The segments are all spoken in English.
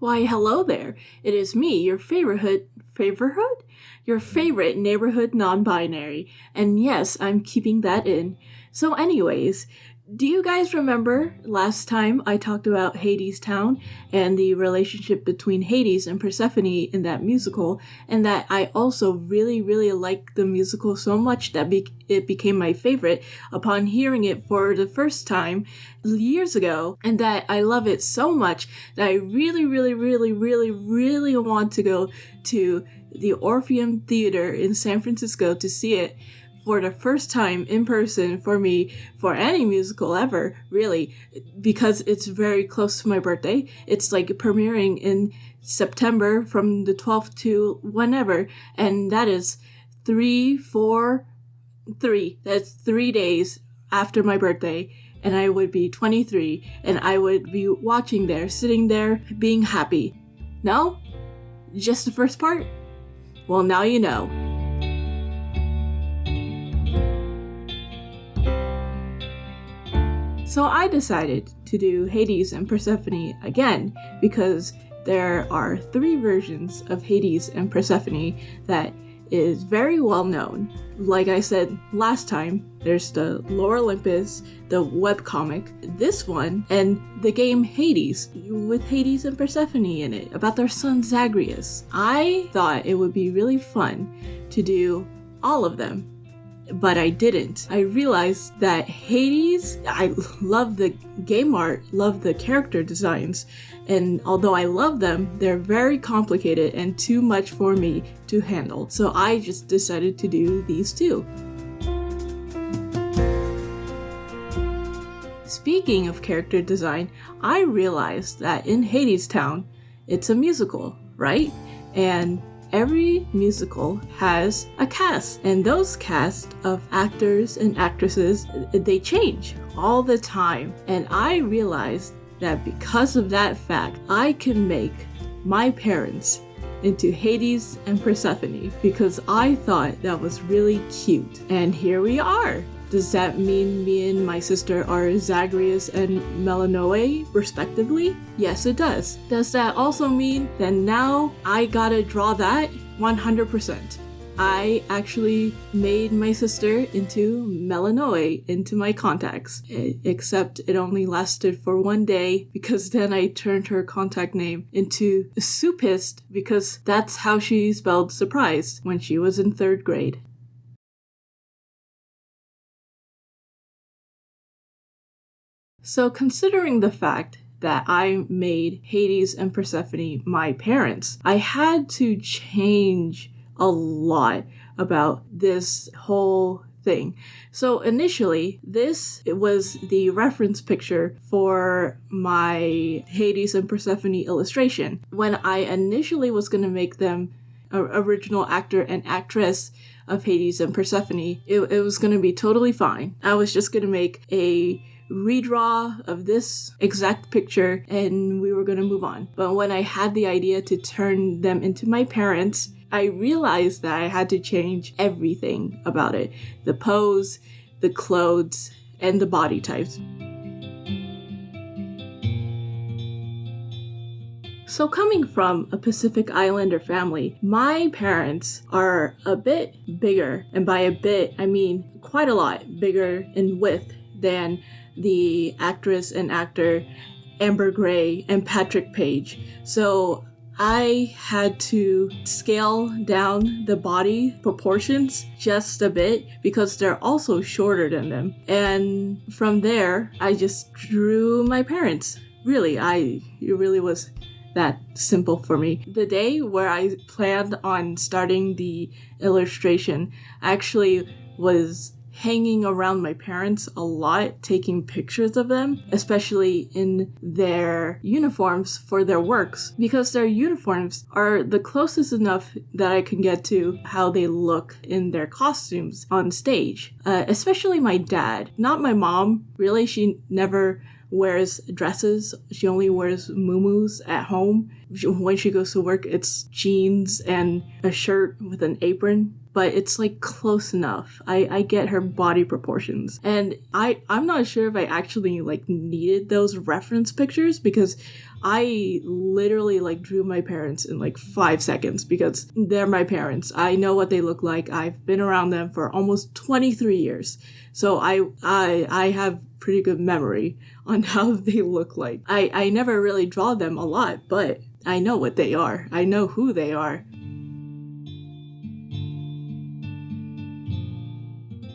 Why, hello there. It is me, your your favorite neighborhood non-binary. And yes, I'm keeping that in. So anyways, do you guys remember last time I talked about Hadestown and the relationship between Hades and Persephone in that musical, and that I also really, really liked the musical so much that it became my favorite upon hearing it for the first time years ago, and that I love it so much that I really, really, really, really, really want to go to the Orpheum Theater in San Francisco to see it for the first time in person for me, for any musical ever, really, because it's very close to my birthday. It's like premiering in September from the 12th to whenever, and that is 3 days after my birthday, and I would be 23, and I would be watching there, sitting there, being happy. No? Just the first part? Well, now you know. So I decided to do Hades and Persephone again because there are 3 versions of Hades and Persephone that is very well known. Like I said last time, there's the Lore Olympus, the webcomic, this one, and the game Hades, with Hades and Persephone in it, about their son Zagreus. I thought it would be really fun to do all of them, but I didn't. I realized that Hades, I love the game art, love the character designs, and although I love them, they're very complicated and too much for me to handle. So I just decided to do these 2. Speaking of character design, I realized that in Hadestown, it's a musical, right? And every musical has a cast, and those cast of actors and actresses, they change all the time. And I realized that because of that fact, I can make my parents into Hades and Persephone because I thought that was really cute. And here we are. Does that mean me and my sister are Zagreus and Melanoe, respectively? Yes, it does. Does that also mean that now I gotta draw that? 100%. I actually made my sister into Melanoe, into my contacts, except it only lasted for 1 day because then I turned her contact name into Soupist because that's how she spelled surprise when she was in 3rd grade. So considering the fact that I made Hades and Persephone my parents, I had to change a lot about this whole thing. So initially, it was the reference picture for my Hades and Persephone illustration. When I initially was going to make them original actor and actress of Hades and Persephone, it was going to be totally fine. I was just going to make a redraw of this exact picture and we were going to move on. But when I had the idea to turn them into my parents, I realized that I had to change everything about it. The pose, the clothes, and the body types. So coming from a Pacific Islander family, my parents are a bit bigger, and by a bit, I mean quite a lot bigger in width than the actress and actor Amber Gray and Patrick Page. So I had to scale down the body proportions just a bit because they're also shorter than them. And from there, I just drew my parents. Really, it really was that simple for me. The day where I planned on starting the illustration, I actually was hanging around my parents a lot, taking pictures of them, especially in their uniforms for their works, because their uniforms are the closest enough that I can get to how they look in their costumes on stage. Especially my dad, not my mom. Really, she never wears dresses. She only wears muumuus at home. When she goes to work, it's jeans and a shirt with an apron. but it's like close enough. I get her body proportions. And I'm not sure if I actually like needed those reference pictures, because I literally like drew my parents in like 5 seconds, because they're my parents. I know what they look like. I've been around them for almost 23 years. So I have pretty good memory on how they look like. I never really draw them a lot, but I know what they are. I know who they are.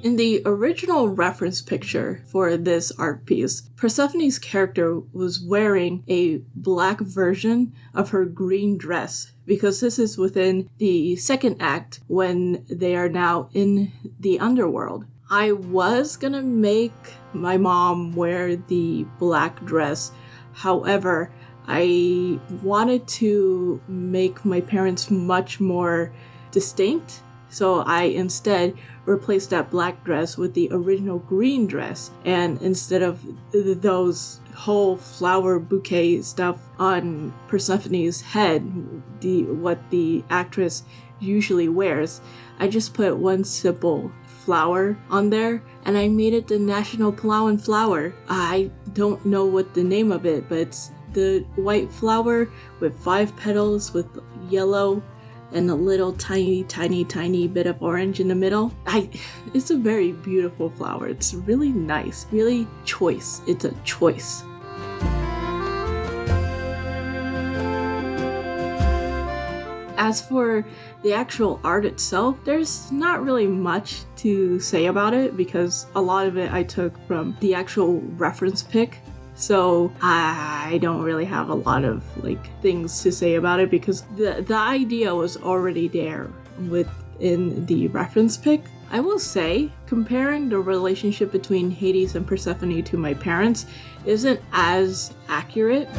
In the original reference picture for this art piece, Persephone's character was wearing a black version of her green dress, because this is within the second act when they are now in the underworld. I was gonna make my mom wear the black dress. However, I wanted to make my parents much more distinct, so I instead replaced that black dress with the original green dress. And instead of those whole flower bouquet stuff on Persephone's head, what the actress usually wears, I just put one simple flower on there, and I made it the National Palawan flower. I don't know what the name of it, but it's the white flower with 5 petals with yellow and a little tiny bit of orange in the middle. It's a very beautiful flower. It's really nice, really choice. It's a choice. As for the actual art itself, there's not really much to say about it, because a lot of it I took from the actual reference pic. So I don't really have a lot of like things to say about it, because the idea was already there within the reference pic. I will say, comparing the relationship between Hades and Persephone to my parents isn't as accurate.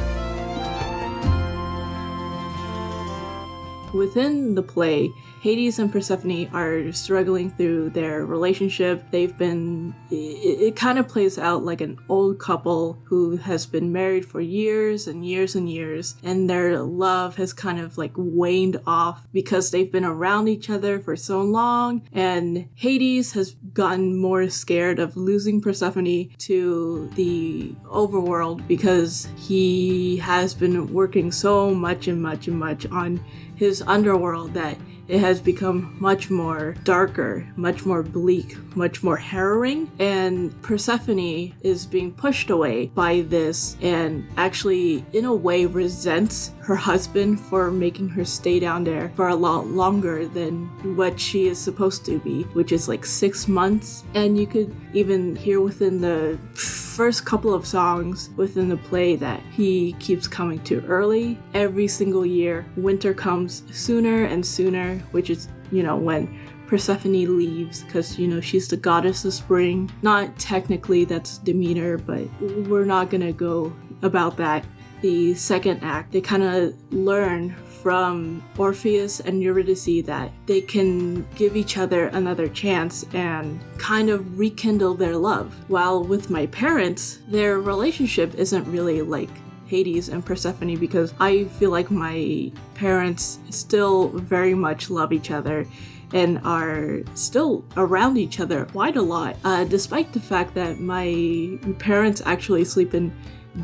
Within the play, Hades and Persephone are struggling through their relationship. It kind of plays out like an old couple who has been married for years and years and years, and their love has kind of like waned off because they've been around each other for so long, and Hades has gotten more scared of losing Persephone to the overworld, because he has been working so much on his underworld that it has become much more darker, much more bleak, much more harrowing, and Persephone is being pushed away by this, and actually in a way resents her husband for making her stay down there for a lot longer than what she is supposed to be, which is like 6 months. And you could even hear within the first couple of songs within the play that he keeps coming too early. Every single year, winter comes sooner and sooner, which is, when Persephone leaves, because, she's the goddess of spring. Not technically, that's Demeter, but we're not gonna go about that. The second act, they kind of learn from Orpheus and Eurydice that they can give each other another chance and kind of rekindle their love. While with my parents, their relationship isn't really like Hades and Persephone, because I feel like my parents still very much love each other and are still around each other quite a lot, despite the fact that my parents actually sleep in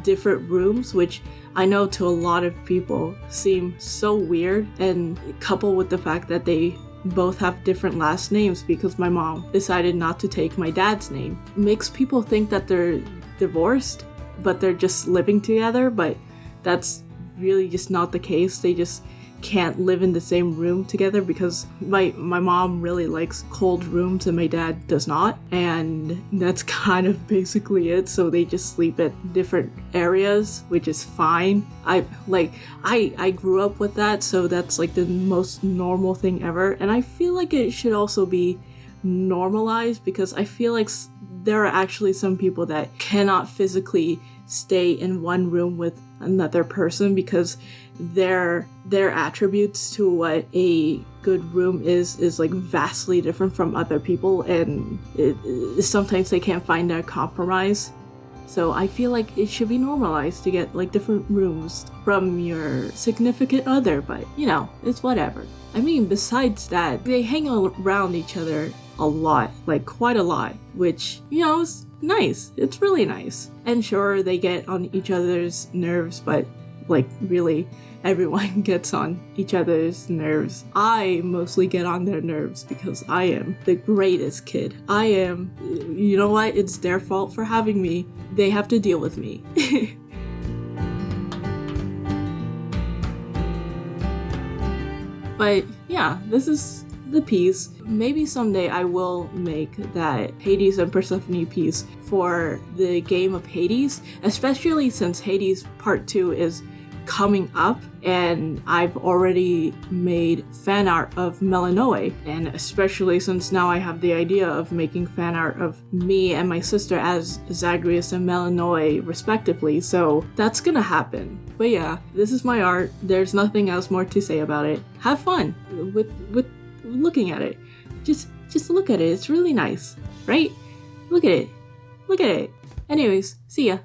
different rooms, which I know to a lot of people seem so weird, and coupled with the fact that they both have different last names because my mom decided not to take my dad's name, makes people think that they're divorced, but they're just living together, but that's really just not the case. They just can't live in the same room together because my mom really likes cold rooms and my dad does not, and that's kind of basically it. So they just sleep at different areas, which is fine. I grew up with that, so that's like the most normal thing ever, and I feel like it should also be normalized, because I feel like there are actually some people that cannot physically stay in one room with another person because their attributes to what a good room is like vastly different from other people, and sometimes they can't find a compromise. So I feel like it should be normalized to get like different rooms from your significant other, but you know, it's whatever. I mean, besides that, they hang around each other a lot, like quite a lot, which, you know, is nice. It's really nice. And sure, they get on each other's nerves, but like really, everyone gets on each other's nerves. I mostly get on their nerves because I am the greatest kid. I am, you know what? It's their fault for having me. They have to deal with me. But yeah, this is the piece. Maybe someday I will make that Hades and Persephone piece for the game of Hades, especially since Hades Part 2 is coming up and I've already made fan art of Melanoe, and especially since now I have the idea of making fan art of me and my sister as Zagreus and Melanoe respectively, so that's gonna happen. But yeah, this is my art. There's nothing else more to say about it. Have fun with looking at it. Just look at it. It's really nice, right? Look at it. Look at it. Anyways, see ya.